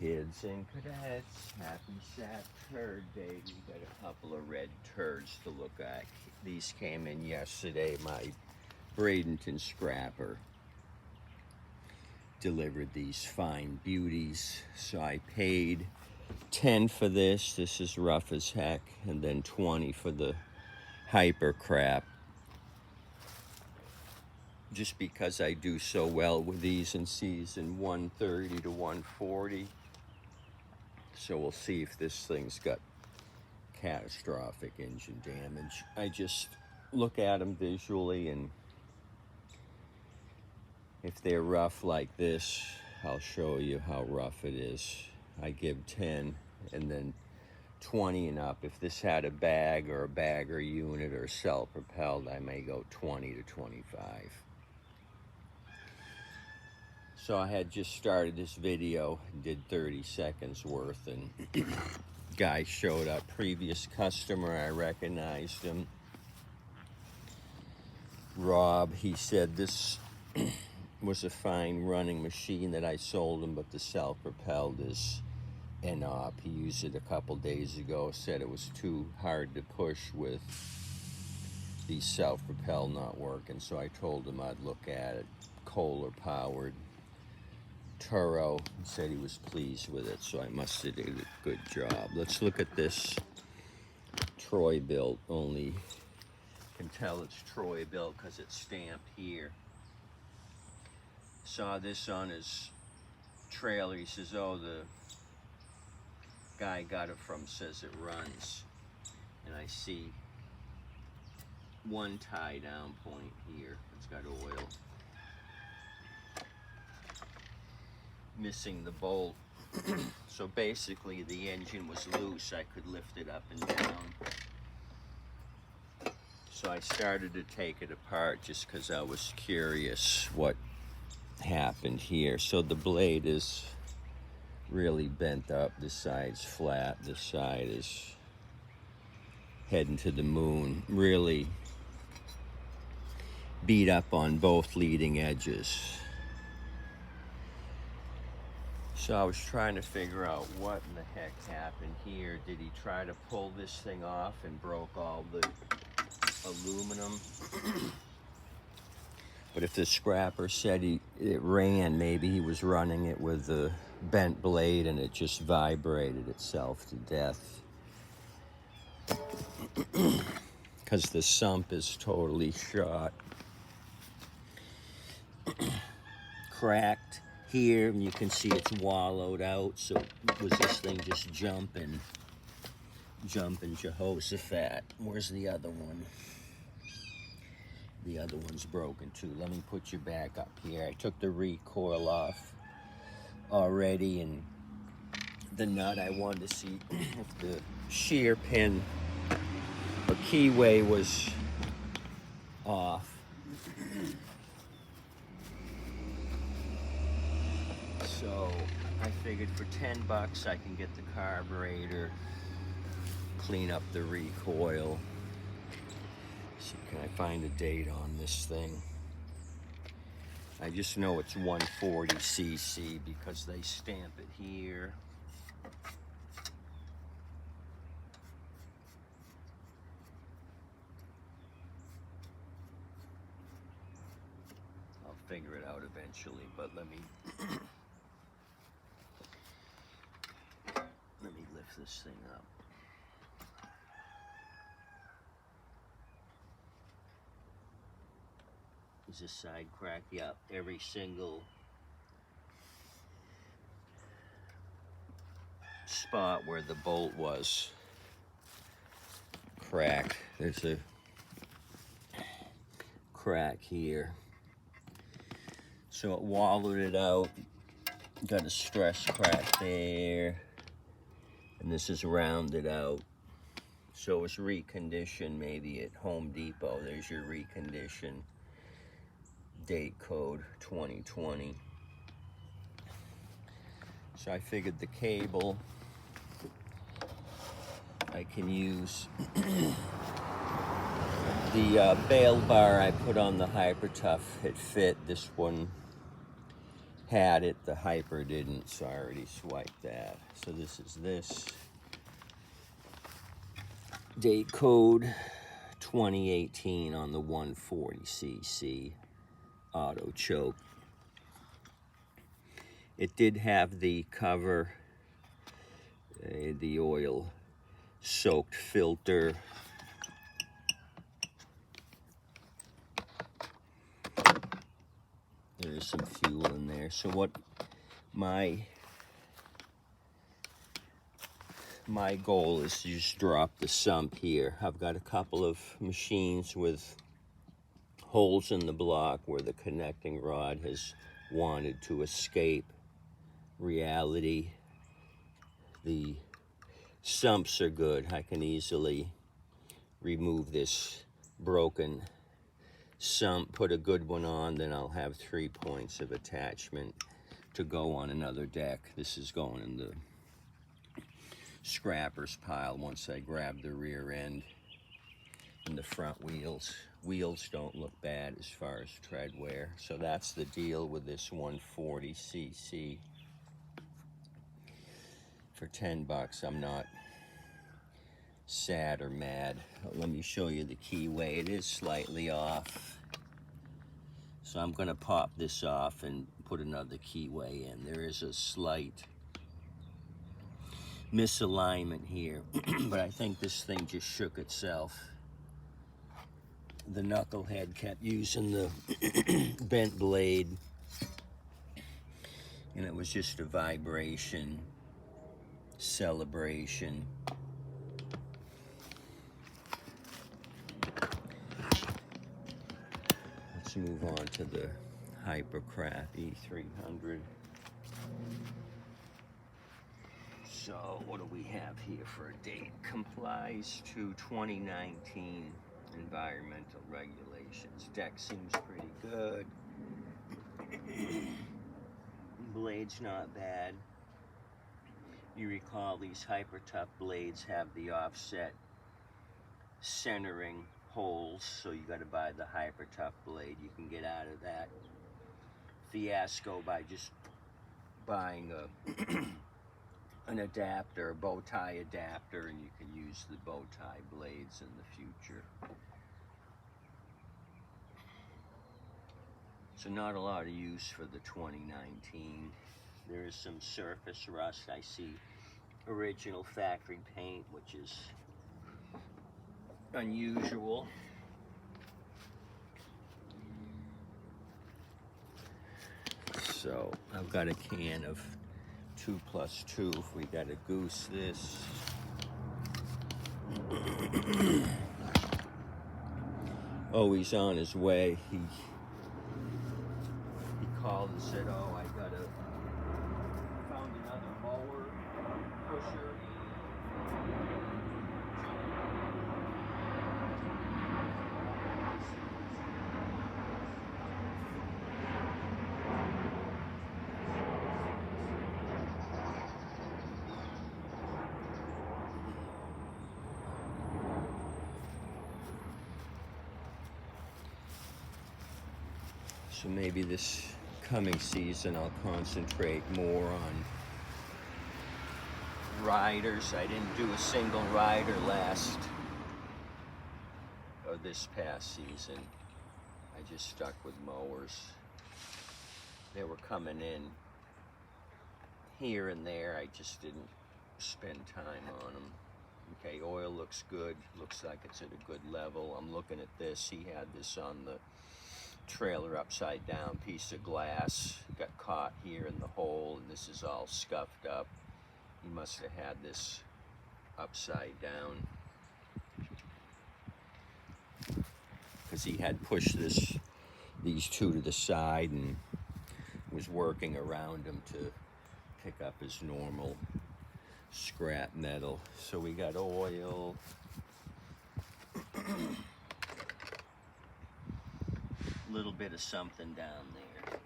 kids and cadets. Happy Sat Turd Day. We got a couple of red turds to look at. These came in yesterday. My Bradenton scrapper delivered these fine beauties. So I paid 10 for this. This is rough as heck. And then 20 for the hyper crap. Just because I do so well with these in season 130 to 140. So we'll see if this thing's got catastrophic engine damage. I just look at them visually, and if they're rough like this, I'll show you how rough it is. I give 10 and then 20 and up. If this had a bag or a bagger unit or self-propelled, I may go 20 to 25. So I had just started this video, did 30 seconds worth, and guy showed up, previous customer, I recognized him. Rob, he said this was a fine running machine that I sold him, but the self-propelled is NOP. He used it a couple days ago, said it was too hard to push with the self-propelled not working, so I told him I'd look at it. Kohler powered Turo. He said he was pleased with it, so I must have did a good job. Let's look at this Troy-Bilt. Only can tell it's Troy-Bilt because it's stamped here. Saw this on his trailer. He says, oh, the guy got it from Says It Runs. And I see one tie down point here. It's got oil. Missing the bolt. So basically the engine was loose. I could lift it up and down. So I started to take it apart just because I was curious what happened here. So the blade is really bent up. This side's flat. This side is heading to the moon. Really beat up on both leading edges. So I was trying to figure out what in the heck happened here. Did he try to pull this thing off and broke all the aluminum? But if the scrapper said it ran, maybe he was running it with the bent blade and it just vibrated itself to death. Because the sump is totally shot. Cracked here, and you can see it's wallowed out. So was this thing just jumping Jehoshaphat? Where's the other one? The other one's broken too. Let me put you back up here. I took the recoil off already, and the nut, I wanted to see if the shear pin or keyway was off. So I figured for 10 bucks I can get the carburetor, clean up the recoil. So can I find a date on this thing? I just know it's 140cc because they stamp it here. I'll figure it out eventually, but let me lift this thing up. Is this side cracked? Yep, every single spot where the bolt was cracked. There's a crack here. So it wallowed it out. Got a stress crack there. And this is rounded out. So it was reconditioned maybe at Home Depot. There's your recondition. Date code 2020. So I figured the cable I can use. The bail bar I put on the Hyper Tough, it fit. This one had it. The Hyper didn't, so I already swiped that. So this is this. Date code 2018 on the 140cc auto choke. It did have the cover, the oil soaked filter. There's some fuel in there. So what my goal is to just drop the sump here. I've got a couple of machines with holes in the block where the connecting rod has wanted to escape reality. The sumps are good. I can easily remove this broken sump, put a good one on, then I'll have 3 points of attachment to go on another deck. This is going in the scrappers pile once I grab the rear end and the front wheels. Wheels don't look bad as far as tread wear. So that's the deal with this 140cc. For 10 bucks, I'm not sad or mad. Let me show you the keyway. It is slightly off. So I'm gonna pop this off and put another keyway in. There is a slight misalignment here, but I think this thing just shook itself. The knucklehead kept using the bent blade, and it was just a vibration celebration. Let's move on to the Hypercraft E300. So what do we have here for a date? Complies to 2019 environmental regulations. Deck seems pretty good. Blade's not bad. You recall these Hyper Tough blades have the offset centering holes, so you got to buy the Hyper Tough blade. You can get out of that fiasco by just buying an adapter, a bow tie adapter, and you can use the bow tie blades in the future. So not a lot of use for the 2019. There is some surface rust. I see original factory paint, which is unusual. So I've got a can of 2+2 if we got to goose this. Oh, he's on his way. He called and said, oh, I found another mower pusher. So maybe this coming season I'll concentrate more on riders. I didn't do a single rider this past season. I just stuck with mowers. They were coming in here and there. I just didn't spend time on them. Okay, oil looks good. Looks like it's at a good level. I'm looking at this. He had this on the trailer upside down, piece of glass got caught here in the hole, and this is all scuffed up. He must have had this upside down because he had pushed these two to the side and was working around them to pick up his normal scrap metal. So we got oil. Little bit of something down there.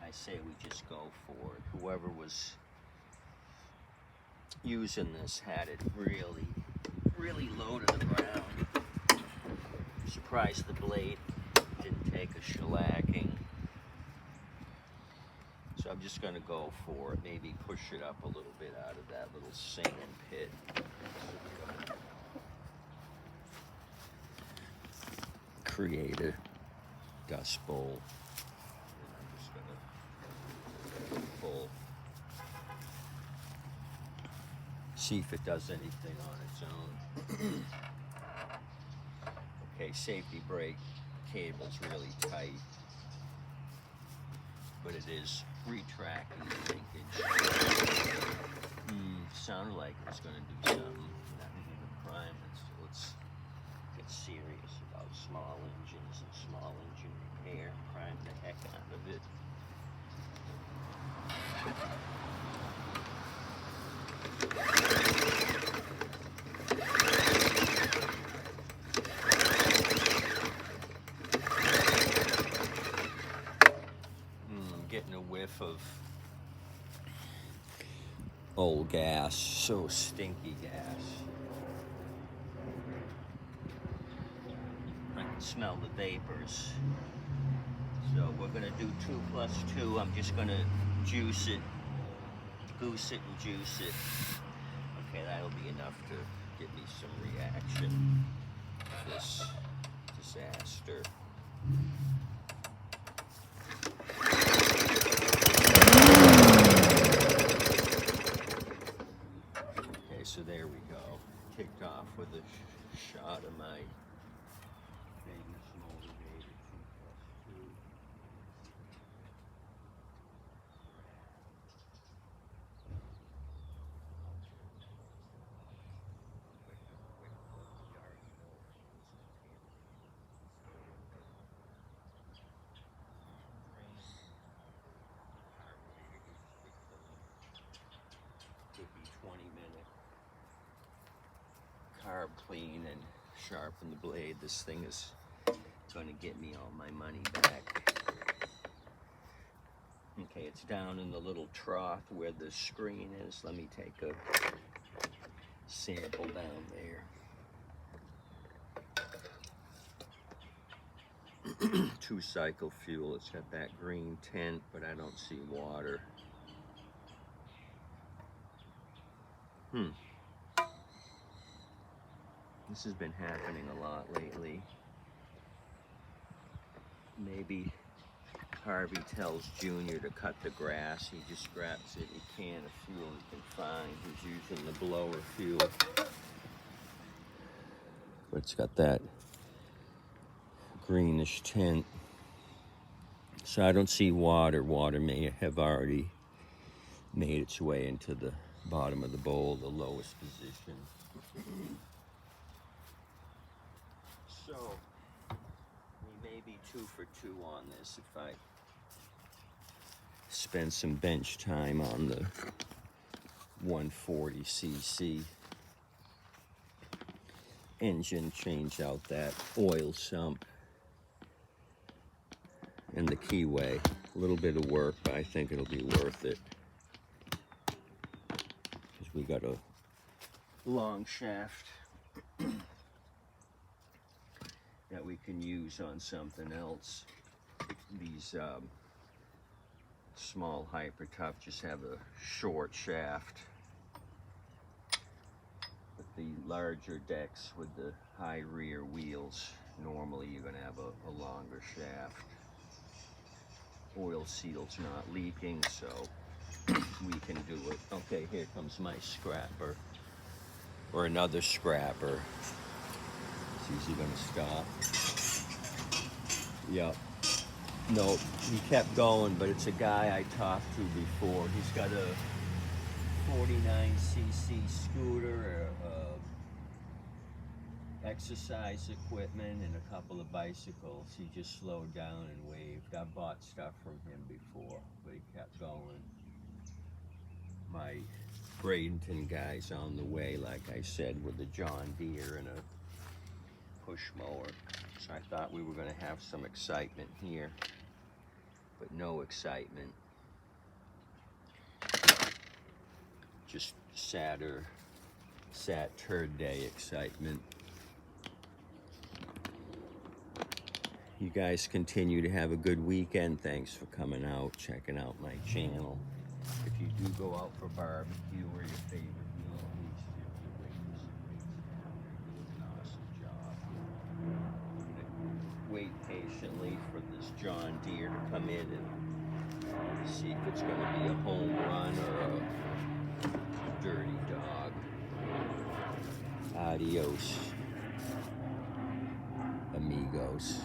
I say we just go for it. Whoever was using this had it really low to the ground. Surprised the blade didn't take a shellacking. I'm just gonna go for it. Maybe push it up a little bit out of that little sand pit. Create a dust bowl. And I'm just gonna pull. See if it does anything on its own. Okay, safety brake cable's really tight, but it is retracting the linkage. Sounded like it was going to do something. Not even priming, so let's get serious about small engines and small engine repair. Prime the heck out of it. Getting a whiff of old gas, so stinky gas. I can smell the vapors. So we're gonna do 2 plus 2. I'm just gonna juice it, goose it and juice it. Okay, that'll be enough to give me some reaction to this disaster. So there we go. Kicked off with a shot of my famous motivator 2 plus 2. Could be 20-minute. Carb clean and sharpen the blade. This thing is going to get me all my money back. Okay, it's down in the little trough where the screen is. Let me take a sample down there. 2-cycle fuel. It's got that green tint, but I don't see water. This has been happening a lot lately. Maybe Harvey tells Junior to cut the grass. He just grabs any can of fuel he can find. He's using the blower fuel. But it's got that greenish tint. So I don't see water. Water may have already made its way into the bottom of the bowl, the lowest position. So we may be 2 for 2 on this if I spend some bench time on the 140cc engine, change out that oil sump and the keyway. A little bit of work, but I think it'll be worth it. Because we got a long shaft that we can use on something else. These small Hyper Tough just have a short shaft. But the larger decks with the high rear wheels, normally you're going to have a longer shaft. Oil seal's not leaking, so we can do it. Okay, here comes my scrapper. Or another scrapper. Is he gonna stop? Yep. No, he kept going, but it's a guy I talked to before. He's got a 49cc scooter, exercise equipment, and a couple of bicycles. He just slowed down and waved. I bought stuff from him before, but he kept going. My Bradenton guy's on the way, like I said, with a John Deere and a push mower. So I thought we were going to have some excitement here, but no excitement. Just sad turd day excitement. you guys continue to have a good weekend. Thanks for coming out, checking out my channel. If you do go out for barbecue or your favorite meal, please tip your waiters and wait staff. They do an awesome job. I'm gonna wait patiently for this John Deere to come in and see if it's gonna be a home run or a dirty dog. Adios, amigos.